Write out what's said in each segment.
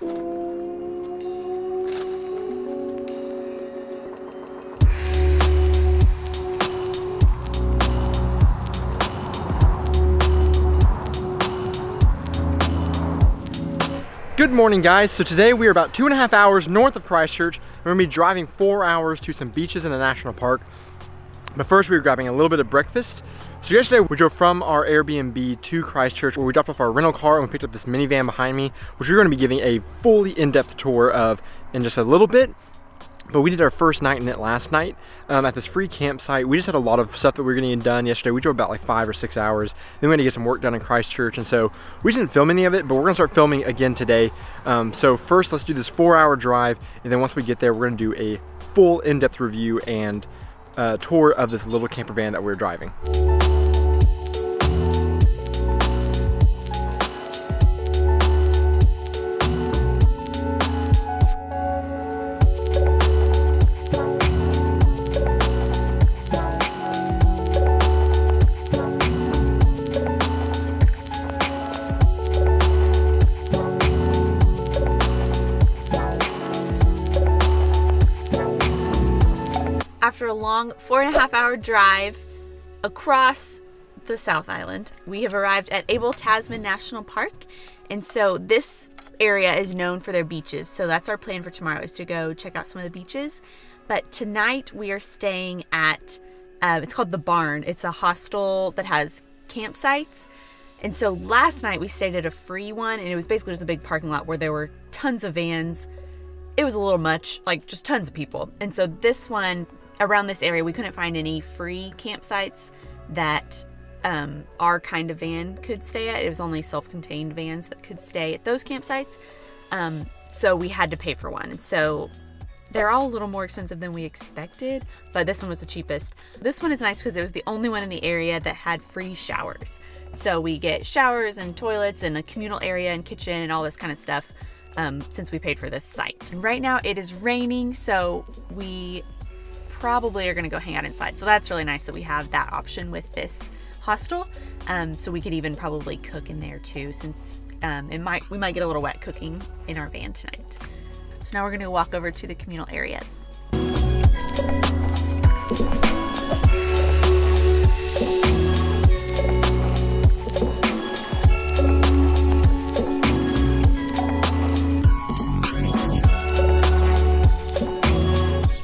Good morning, guys. So today we are about 2.5 hours north of Christchurch. We're gonna be driving 4 hours to some beaches in a national park. But first we were grabbing a little bit of breakfast. So yesterday we drove from our Airbnb to Christchurch, where we dropped off our rental car and we picked up this minivan behind me, which we're gonna be giving a fully in-depth tour of in just a little bit. But we did our first night in it last night at this free campsite. We just had a lot of stuff that we were getting done yesterday. We drove about like 5 or 6 hours. Then we had to get some work done in Christchurch, and so we didn't film any of it, but we're gonna start filming again today. So first, let's do this 4-hour drive, and then once we get there, we're gonna do a full in-depth review and tour of this little camper van that we're driving. After a long 4.5-hour drive across the South Island, we have arrived at Abel Tasman National Park. And so this area is known for their beaches. So that's our plan for tomorrow, is to go check out some of the beaches. But tonight we are staying at, it's called The Barn. It's a hostel that has campsites. And so last night we stayed at a free one, and it was basically just a big parking lot where there were tons of vans. It was a little much, like just tons of people. And so this one, around this area, we couldn't find any free campsites that our kind of van could stay at. It was only self-contained vans that could stay at those campsites. So we had to pay for one. And so they're all a little more expensive than we expected, but this one was the cheapest. This one is nice because it was the only one in the area that had free showers. So we get showers and toilets and a communal area and kitchen and all this kind of stuff since we paid for this site. And right now it is raining, so we probably are gonna go hang out inside. So that's really nice that we have that option with this hostel. So we could even probably cook in there too, since we might get a little wet cooking in our van tonight. So now we're gonna walk over to the communal areas.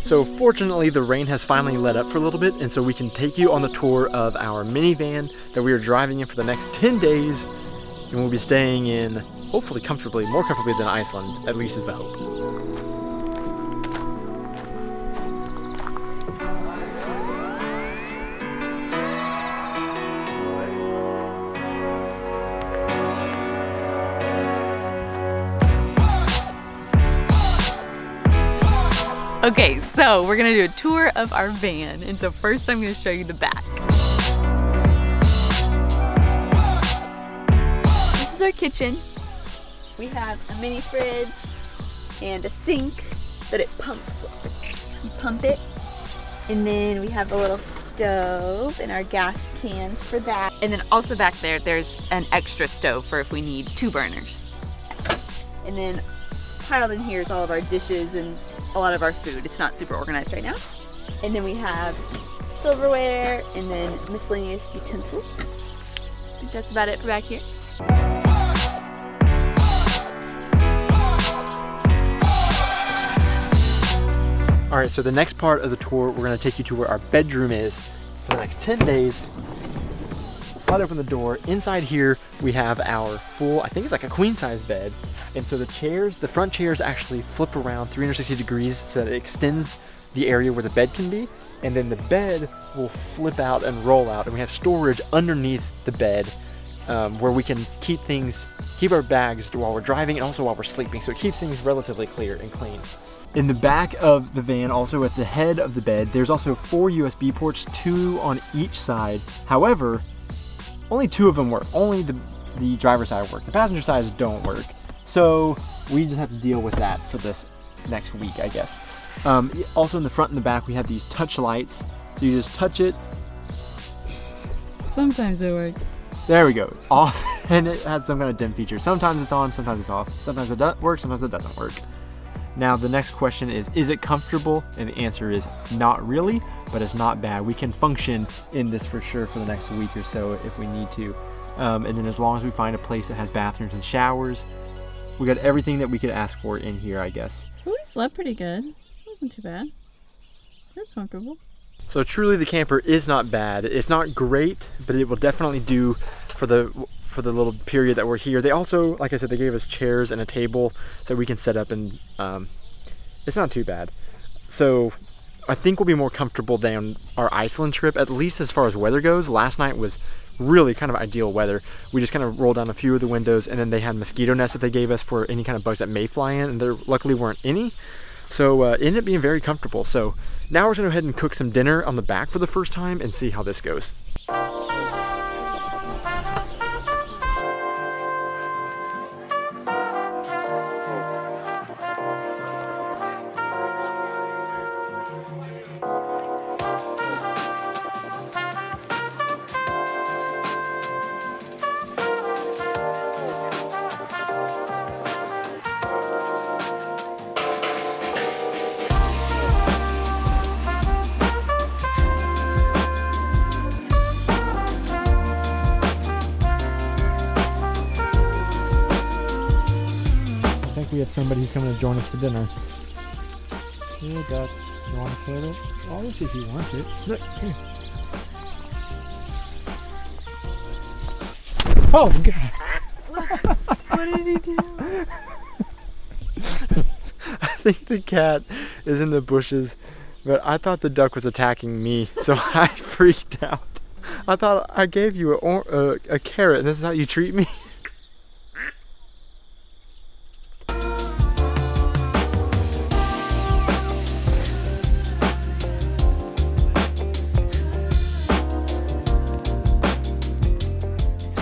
So fortunately, the rain has finally let up for a little bit, and so we can take you on the tour of our minivan that we are driving in for the next 10 days, and we'll be staying in, hopefully comfortably, more comfortably than Iceland, at least is the hope. Okay, so we're gonna do a tour of our van. And so first I'm gonna show you the back. This is our kitchen. We have a mini fridge and a sink that it pumps. You pump it. And then we have a little stove and our gas cans for that. And then also back there, there's an extra stove for if we need 2 burners. And then piled in here is all of our dishes and a lot of our food. It's not super organized right now. And then we have silverware and then miscellaneous utensils. I think that's about it for back here. All right, so the next part of the tour, we're gonna take you to where our bedroom is for the next 10 days. Slide open the door. Inside here, we have our full, I think it's like a queen size bed. And so the chairs, the front chairs actually flip around 360 degrees so that it extends the area where the bed can be. And then the bed will flip out and roll out. And we have storage underneath the bed where we can keep our bags while we're driving and also while we're sleeping. So it keeps things relatively clear and clean. In the back of the van, also at the head of the bed, there's also 4 USB ports, 2 on each side. However, only 2 of them work. Only the driver's side work. The passenger sides don't work. So we just have to deal with that for this next week, I guess. Also in the front and the back, we have these touch lights. So you just touch it. Sometimes it works. There we go. Off and it has some kind of dim feature. Sometimes it's on, sometimes it's off. Sometimes it does work, sometimes it doesn't work. Now the next question is it comfortable? And the answer is not really, but it's not bad. We can function in this for sure for the next week or so if we need to. And then as long as we find a place that has bathrooms and showers, we got everything that we could ask for in here, I guess. We slept pretty good. It wasn't too bad. We're comfortable. So truly the camper is not bad. It's not great, but it will definitely do for the little period that we're here. They also, like I said, they gave us chairs and a table so we can set up, and it's not too bad. So I think we'll be more comfortable than our Iceland trip, at least as far as weather goes. Last night was really kind of ideal weather. We just kind of rolled down a few of the windows, and then they had mosquito nets that they gave us for any kind of bugs that may fly in, and there luckily weren't any. So it ended up being very comfortable. So now we're gonna go ahead and cook some dinner on the back for the first time and see how this goes. We have somebody who's coming to join us for dinner. Here, Duck. You want a carrot? Oh, let's see if he wants it. Look, here. Oh, God. What did he do? I think the cat is in the bushes, but I thought the duck was attacking me, so I freaked out. I thought I gave you a carrot, and this is how you treat me?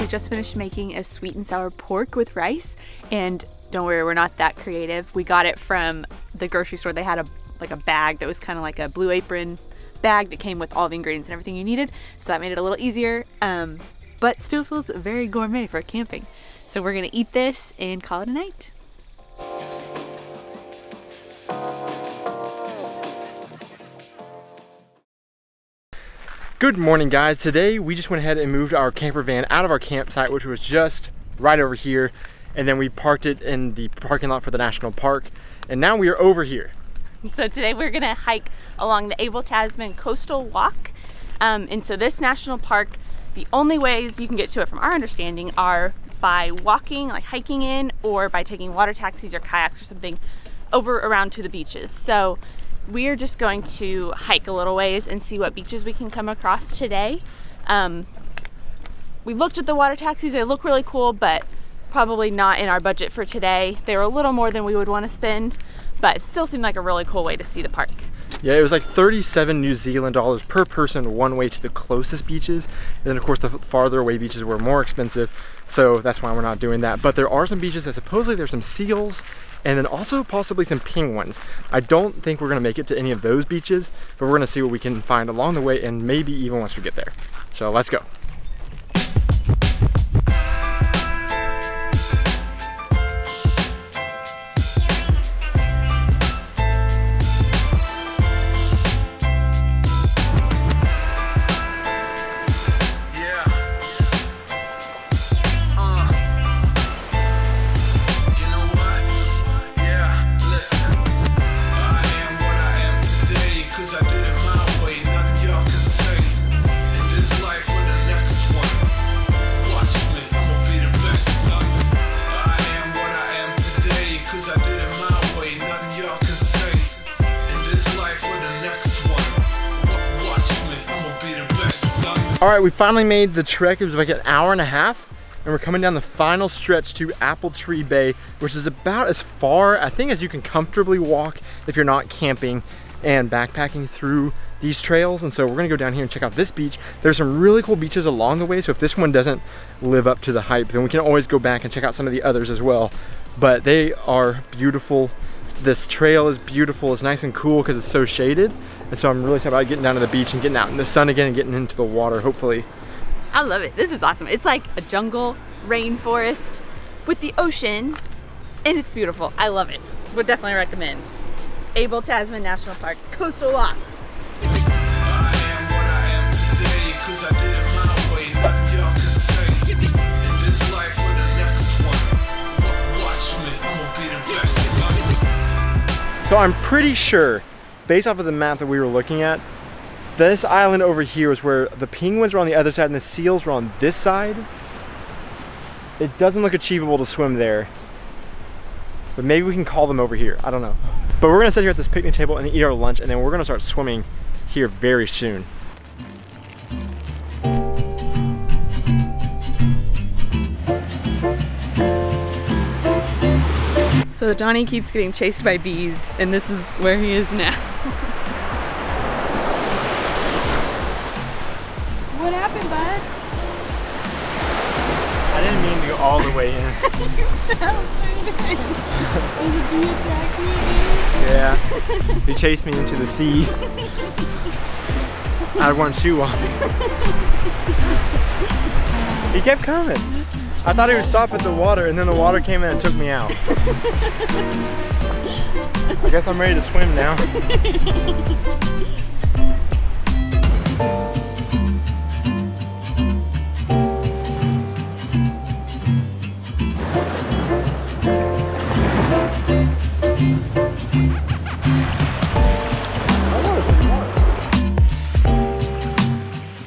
Just finished making a sweet and sour pork with rice, and don't worry, we're not that creative. We got it from the grocery store. They had a bag that was kind of like a Blue Apron bag that came with all the ingredients and everything you needed, so that made it a little easier, but still feels very gourmet for camping. So we're gonna eat this and call it a night. Good morning, guys. Today we just went ahead and moved our camper van out of our campsite, which was just right over here, and then we parked it in the parking lot for the national park, and now we are over here. So today we're gonna hike along the Abel Tasman coastal walk, and so this national park, the only ways you can get to it from our understanding are by walking, like hiking in, or by taking water taxis or kayaks or something over around to the beaches. So we are just going to hike a little ways and see what beaches we can come across today. We looked at the water taxis. They look really cool, but probably not in our budget for today. They were a little more than we would want to spend, but it still seemed like a really cool way to see the park. Yeah, it was like 37 New Zealand dollars per person one way to the closest beaches. And then of course the farther away beaches were more expensive, so that's why we're not doing that. But there are some beaches that supposedly there's some seals, and then also possibly some penguins. I don't think we're gonna make it to any of those beaches, but we're gonna see what we can find along the way, and maybe even once we get there. So let's go. All right, we finally made the trek. It was like an hour and a half, and we're coming down the final stretch to Apple Tree Bay, which is about as far, I think, as you can comfortably walk if you're not camping and backpacking through these trails. And so we're gonna go down here and check out this beach. There's some really cool beaches along the way, so if this one doesn't live up to the hype, then we can always go back and check out some of the others as well. But they are beautiful. This trail is beautiful. It's nice and cool because it's so shaded. And so I'm really excited about getting down to the beach and getting out in the sun again and getting into the water, hopefully. I love it. This is awesome. It's like a jungle rainforest with the ocean, and it's beautiful. I love it. Would definitely recommend. Able Tasman National Park, coastal walk. So I'm pretty sure, based off of the map that we were looking at, this island over here is where the penguins were on the other side and the seals were on this side. It doesn't look achievable to swim there, but maybe we can call them over here. I don't know. But we're gonna sit here at this picnic table and eat our lunch, and then we're gonna start swimming here very soon. So Donnie keeps getting chased by bees, and this is where he is now. What happened, bud? I didn't mean to go all the way in. Was a bee attacking you? Yeah, he chased me into the sea. I had one shoe on. He kept coming. I thought he would stop at the water, and then the water came in and took me out. I guess I'm ready to swim now.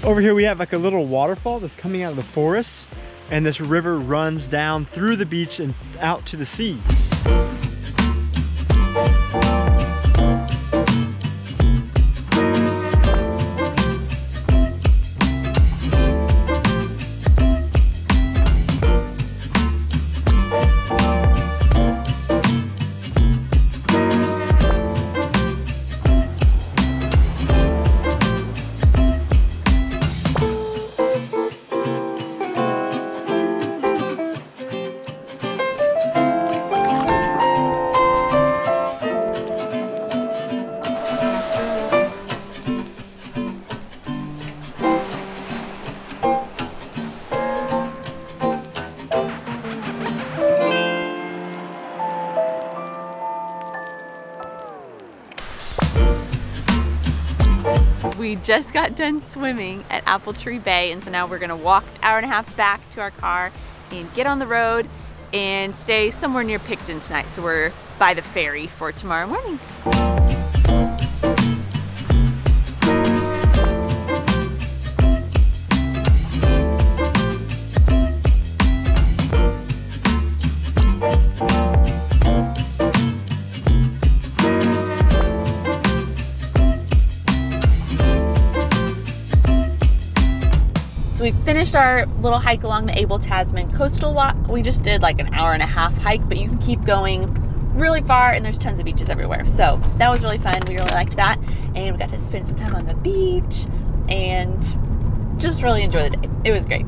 Over here we have like a little waterfall that's coming out of the forest, and this river runs down through the beach and out to the sea. We just got done swimming at Apple Tree Bay, and so now we're gonna walk an hour and a half back to our car and get on the road and stay somewhere near Picton tonight. So we're by the ferry for tomorrow morning. So we finished our little hike along the Able Tasman coastal walk. We just did like an hour and a half hike, but you can keep going really far, and there's tons of beaches everywhere. So that was really fun. We really liked that. And we got to spend some time on the beach and just really enjoy the day. It was great.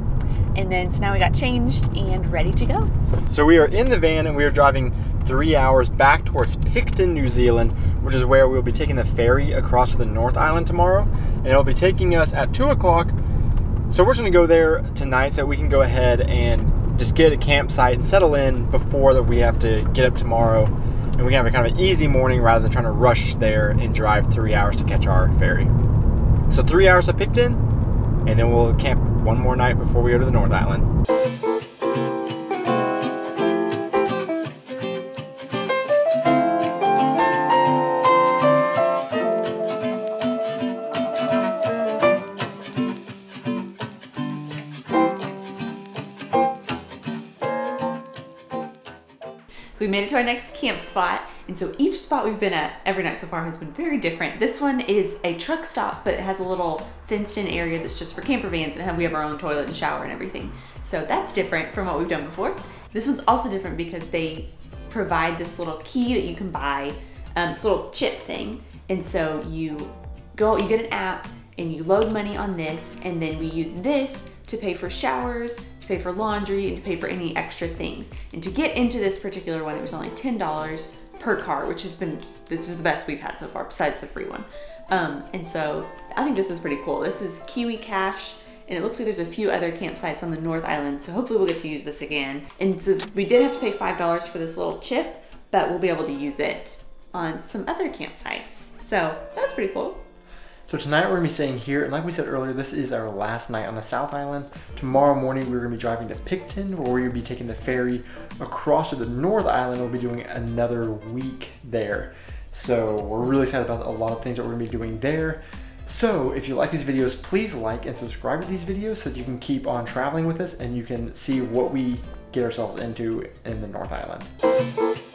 And then so now we got changed and ready to go. So we are in the van and we are driving 3 hours back towards Picton, New Zealand, which is where we'll be taking the ferry across to the North Island tomorrow. And it'll be taking us at 2 o'clock. So we're just gonna go there tonight so that we can go ahead and just get a campsite and settle in before that we have to get up tomorrow. And we can have a kind of an easy morning rather than trying to rush there and drive 3 hours to catch our ferry. So 3 hours to Picton, and then we'll camp one more night before we go to the North Island. So we made it to our next camp spot, and so each spot we've been at every night so far has been very different. This one is a truck stop, but it has a little fenced-in area that's just for camper vans, and we have our own toilet and shower and everything. So that's different from what we've done before. This one's also different because they provide this little key that you can buy, this little chip thing, and so you get an app and you load money on this, and then we use this to pay for showers, to pay for laundry, and to pay for any extra things. And to get into this particular one, it was only $10 per car, which has been, this is the best we've had so far, besides the free one. And so I think this is pretty cool. This is Kiwi Cash, and it looks like there's a few other campsites on the North Island, so hopefully we'll get to use this again. And so we did have to pay $5 for this little chip, but we'll be able to use it on some other campsites. So that was pretty cool. So tonight we're gonna be staying here, and like we said earlier, this is our last night on the South Island. Tomorrow morning we're gonna be driving to Picton, where we're gonna be taking the ferry across to the North Island. We'll be doing another week there. So we're really excited about a lot of things that we're gonna be doing there. So if you like these videos, please like and subscribe to these videos so that you can keep on traveling with us and you can see what we get ourselves into in the North Island.